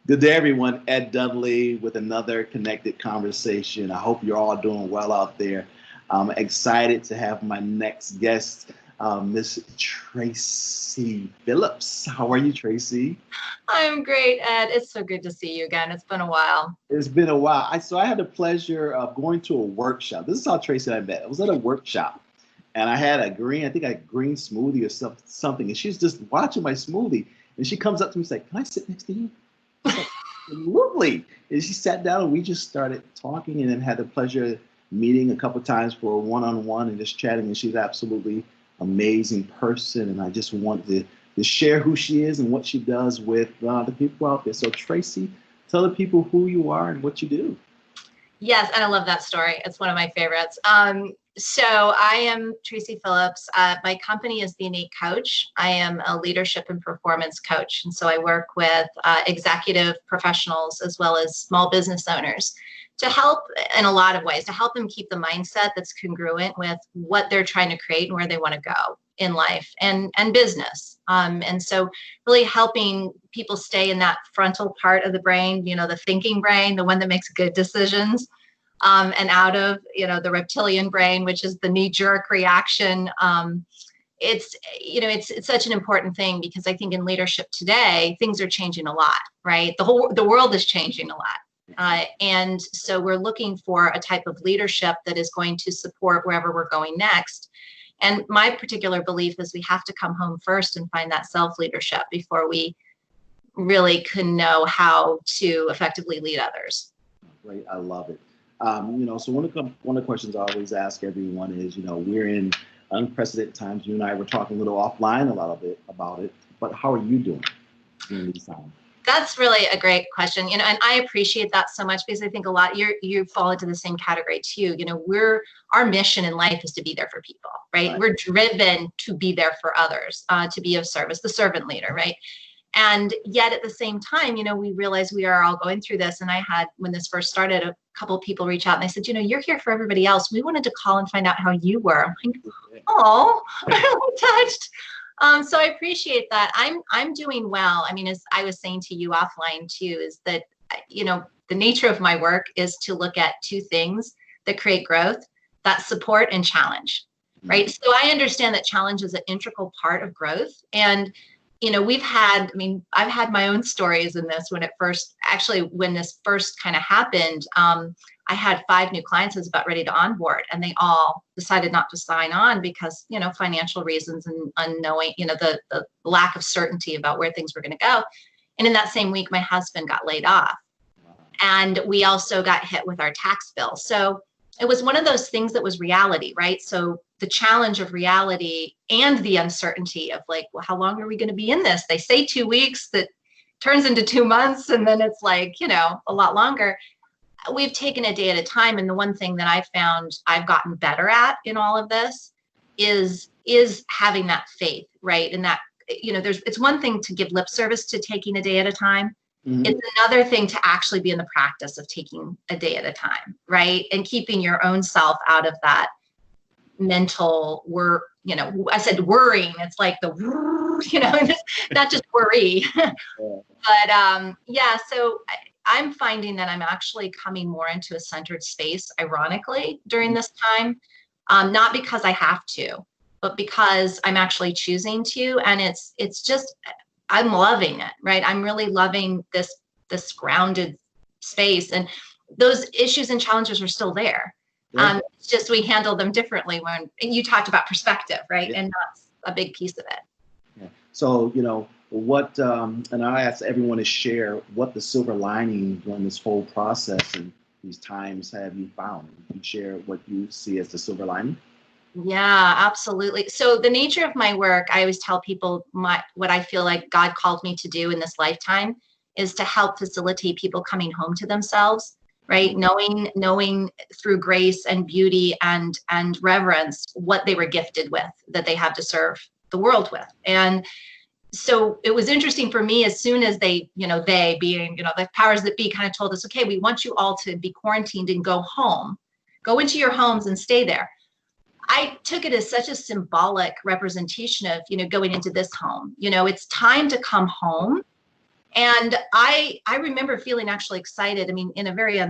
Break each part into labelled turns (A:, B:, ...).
A: Good day, everyone. Ed Dudley with another connected conversation. I hope you're all doing well out there. I'm excited to have my next guest, Miss Traci Phillips. How are you, Traci?
B: I'm great, Ed. It's so good to see you again. It's been a while.
A: It's been a while. I had the pleasure of going to a workshop. This is how Traci and I met. I was at a workshop, and I had I think a green smoothie or something, and she's just watching my smoothie, and she comes up to me and says, "Can I sit next to you?" Absolutely. And she sat down and we just started talking and then had the pleasure of meeting a couple of times for a one-on-one and just chatting. And she's absolutely amazing person. And I just want to share who she is and what she does with the people out there. So Traci, tell the people who you are and what you do.
B: Yes, and I love that story. It's one of my favorites. So I am Traci Phillips. My company is The Innate Coach. I am a leadership and performance coach. And so I work with executive professionals as well as small business owners to help in a lot of ways, to help them keep the mindset that's congruent with what they're trying to create and where they want to go in life and business. And so really helping people stay in that frontal part of the brain, the thinking brain, the one that makes good decisions, and out of, the reptilian brain, which is the knee-jerk reaction. It's such an important thing because I think in leadership today, things are changing a lot, right? The world is changing a lot. And so we're looking for a type of leadership that is going to support wherever we're going next. And my particular belief is we have to come home first and find that self-leadership before we really can know how to effectively lead others.
A: Great. I love it. So one of the questions I always ask everyone is, we're in unprecedented times. You and I were talking a little offline a lot about it, but how are you doing during these times?
B: That's really a great question, and I appreciate that so much because I think a lot you fall into the same category too. Our mission in life is to be there for people, right? We're driven to be there for others, to be of service, the servant leader, right? And yet at the same time, we realize we are all going through this. And I had, when this first started, a couple of people reach out and they said, you're here for everybody else. We wanted to call and find out how you were. I'm like, oh, I'm touched. So I appreciate that. I'm doing well. I mean, as I was saying to you offline too, is that, the nature of my work is to look at two things that create growth, that support and challenge, right? So I understand that challenge is an integral part of growth. And I've had my own stories in this when this first kind of happened, I had 5 new clients I was about ready to onboard, and they all decided not to sign on because, financial reasons and unknowing, the lack of certainty about where things were going to go. And in that same week, my husband got laid off, and we also got hit with our tax bill. So it was one of those things that was reality, right? So the challenge of reality and the uncertainty of like, well, how long are we going to be in this? They say 2 weeks, that turns into 2 months. And then it's like, a lot longer. We've taken a day at a time. And the one thing that I found I've gotten better at in all of this is having that faith, right? And that, it's one thing to give lip service to taking a day at a time. Mm-hmm. It's another thing to actually be in the practice of taking a day at a time, right? And keeping your own self out of that mental I said worrying. It's like not just worry. But so I'm finding that I'm actually coming more into a centered space, ironically, during this time, not because I have to, but because I'm actually choosing to. And it's just, I'm loving it, right? I'm really loving this grounded space, and those issues and challenges are still there. Yeah. It's just we handle them differently when you talked about perspective, right? Yeah. And that's a big piece of it.
A: Yeah. So, what, and I ask everyone to share what the silver lining during this whole process and these times have you found? You share what you see as the silver lining?
B: Yeah, absolutely. So the nature of my work, I always tell people what I feel like God called me to do in this lifetime is to help facilitate people coming home to themselves, right? Knowing through grace and beauty and reverence what they were gifted with, that they have to serve the world with. And so it was interesting for me as soon as they being, the powers that be kind of told us, okay, we want you all to be quarantined and go home, go into your homes and stay there. I took it as such a symbolic representation of, going into this home. It's time to come home And I remember feeling actually excited. I mean, in a very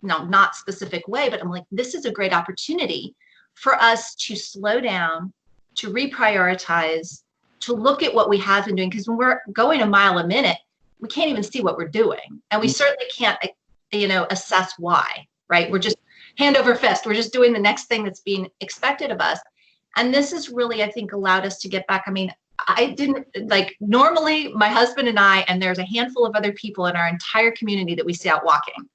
B: not specific way, but I'm like, this is a great opportunity for us to slow down, to reprioritize, to look at what we have been doing. Because when we're going a mile a minute, we can't even see what we're doing. And we certainly can't, assess why, right? We're just hand over fist. We're just doing the next thing that's being expected of us. And this has really, I think, allowed us to get back. I mean, I didn't normally my husband and there's a handful of other people in our entire community that we see out walking.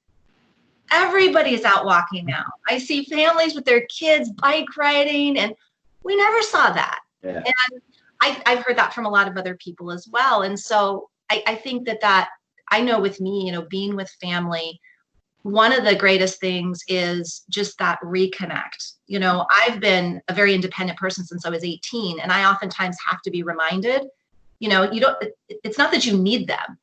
B: Everybody's out walking now. I see families with their kids bike riding, and we never saw that.
A: Yeah.
B: And I've heard that from a lot of other people as well. And so I think that I know with me, being with family, one of the greatest things is just that reconnect. I've been a very independent person since I was 18, and I oftentimes have to be reminded, it's not that you need them.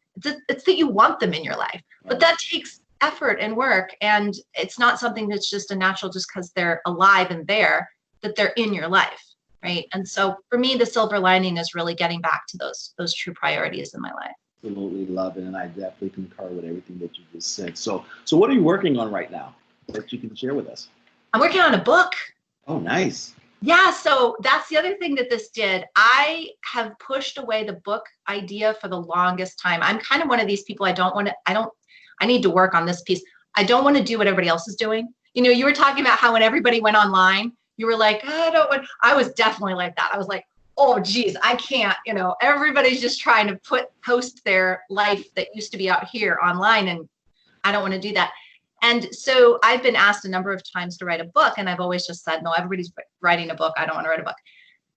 B: It's that you want them in your life, but that takes effort and work. And it's not something that's just a natural, just because they're alive and there, that they're in your life. Right. And so for me, the silver lining is really getting back to those true priorities in my life.
A: Absolutely love it. And I definitely concur with everything that you just said. So what are you working on right now that you can share with us?
B: I'm working on a book.
A: Oh, nice.
B: Yeah. So that's the other thing that this did. I have pushed away the book idea for the longest time. I'm kind of one of these people. I need to work on this piece. I don't want to do what everybody else is doing. You were talking about how when everybody went online, you were like, I was definitely like that. I was like, oh, geez, I can't, everybody's just trying to post their life that used to be out here online. And I don't want to do that. And so I've been asked a number of times to write a book. And I've always just said, no, everybody's writing a book. I don't want to write a book.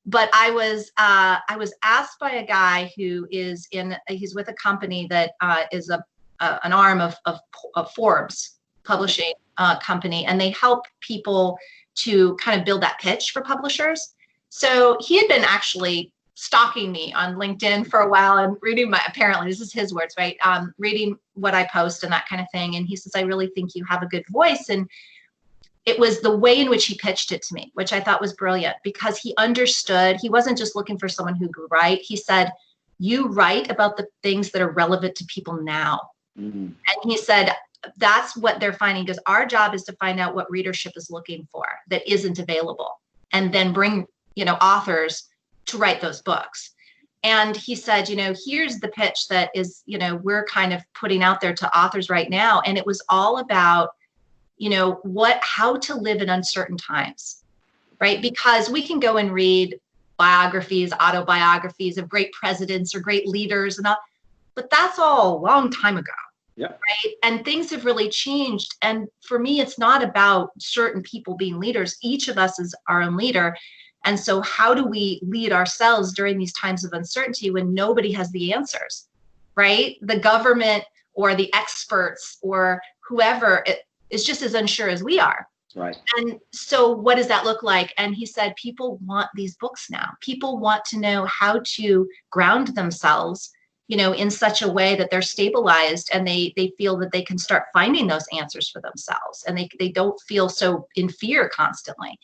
B: But I was asked by a guy who he's with a company that is an arm of Forbes publishing company. And they help people to kind of build that pitch for publishers. So he had been actually stalking me on LinkedIn for a while and reading apparently this is his words, right? Reading what I post and that kind of thing. And he says, I really think you have a good voice. And it was the way in which he pitched it to me, which I thought was brilliant, because he understood. He wasn't just looking for someone who could write. He said, you write about the things that are relevant to people now. Mm-hmm. And he said, that's what they're finding, because our job is to find out what readership is looking for that isn't available, and then bring, authors to write those books. And he said, here's the pitch that is, we're kind of putting out there to authors right now. And it was all about, how to live in uncertain times, right? Because we can go and read biographies, autobiographies of great presidents or great leaders and all, but that's all a long time ago.
A: Yeah.
B: Right. And things have really changed. And for me, it's not about certain people being leaders. Each of us is our own leader. And so how do we lead ourselves during these times of uncertainty when nobody has the answers, right? The government or the experts or whoever is just as unsure as we are.
A: Right.
B: And so what does that look like? And he said, people want these books now. People want to know how to ground themselves, in such a way that they're stabilized and they feel that they can start finding those answers for themselves, and they don't feel so in fear constantly.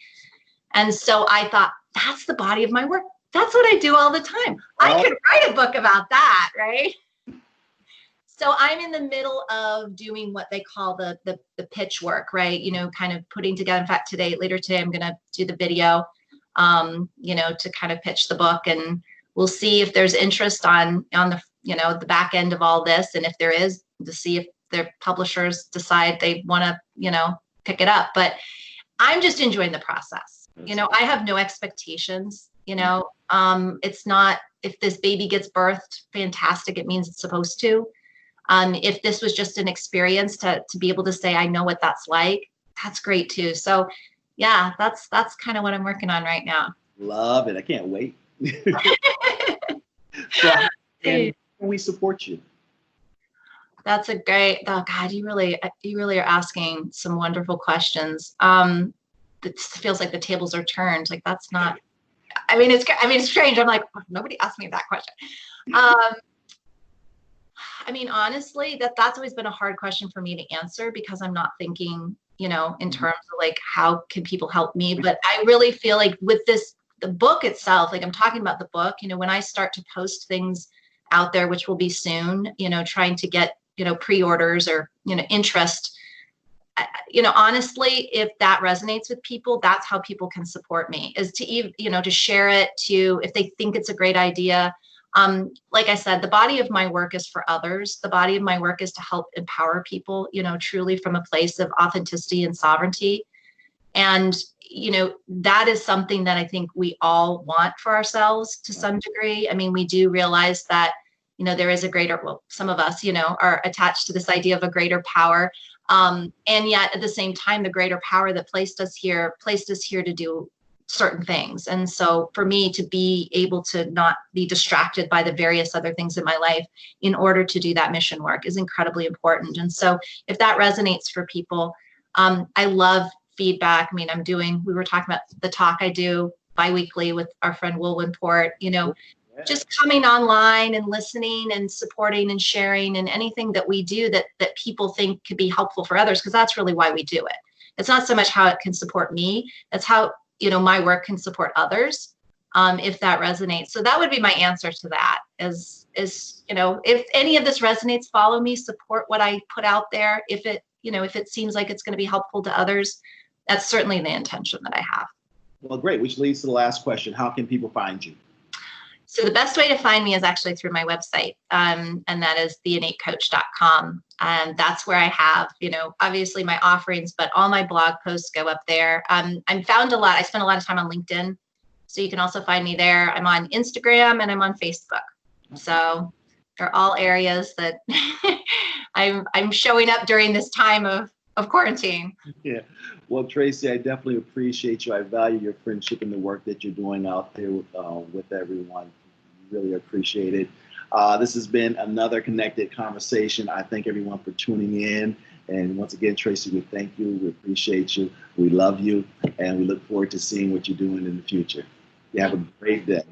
B: And so I thought, that's the body of my work. That's what I do all the time. I could write a book about that, right? So I'm in the middle of doing what they call the pitch work, right? Kind of putting together. In fact, later today, I'm going to do the video, to kind of pitch the book, and we'll see if there's interest on the, the back end of all this. And if there is, to see if their publishers decide they want to, pick it up. But I'm just enjoying the process. I have no expectations, it's not, if this baby gets birthed, fantastic. It means it's supposed to. If this was just an experience to be able to say, I know what that's like, that's great too. So yeah, that's kind of what I'm working on right now.
A: Love it. I can't wait. So, and we support you.
B: That's a great, oh God, you really are asking some wonderful questions. It feels like the tables are turned. Like that's not, it's strange. I'm like, nobody asked me that question. Honestly, that's always been a hard question for me to answer, because I'm not thinking, in terms of like, how can people help me? But I really feel like with the book itself, like I'm talking about the book, when I start to post things out there, which will be soon, trying to get, pre-orders or, interest. Honestly, if that resonates with people, that's how people can support me, is to, to share it, to, if they think it's a great idea. Like I said, the body of my work is for others. The body of my work is to help empower people, truly from a place of authenticity and sovereignty. And, that is something that I think we all want for ourselves to some degree. I mean, we do realize that, there is a greater, well, some of us, are attached to this idea of a greater power. And yet at the same time, the greater power that placed us here to do certain things. And so for me to be able to not be distracted by the various other things in my life in order to do that mission work is incredibly important. And so if that resonates for people, I love feedback. I mean, we were talking about the talk I do biweekly with our friend Will Winport, just coming online and listening and supporting and sharing, and anything that we do that people think could be helpful for others, because that's really why we do it. It's not so much how it can support me, that's how, my work can support others, if that resonates. So that would be my answer to that is, if any of this resonates, follow me, support what I put out there. If it seems like it's going to be helpful to others, that's certainly the intention that I have.
A: Well, great. Which leads to the last question. How can people find you?
B: So the best way to find me is actually through my website, and that is theinnatecoach.com. And that's where I have, obviously my offerings, but all my blog posts go up there. I spend a lot of time on LinkedIn, so you can also find me there. I'm on Instagram and I'm on Facebook. So they're all areas that I'm showing up during this time of quarantine.
A: Yeah. Well, Traci, I definitely appreciate you. I value your friendship and the work that you're doing out there with everyone. Really appreciate it. This has been another Connected Conversation. I thank everyone for tuning in. And once again, Traci, we thank you. We appreciate you. We love you. And we look forward to seeing what you're doing in the future. You have a great day.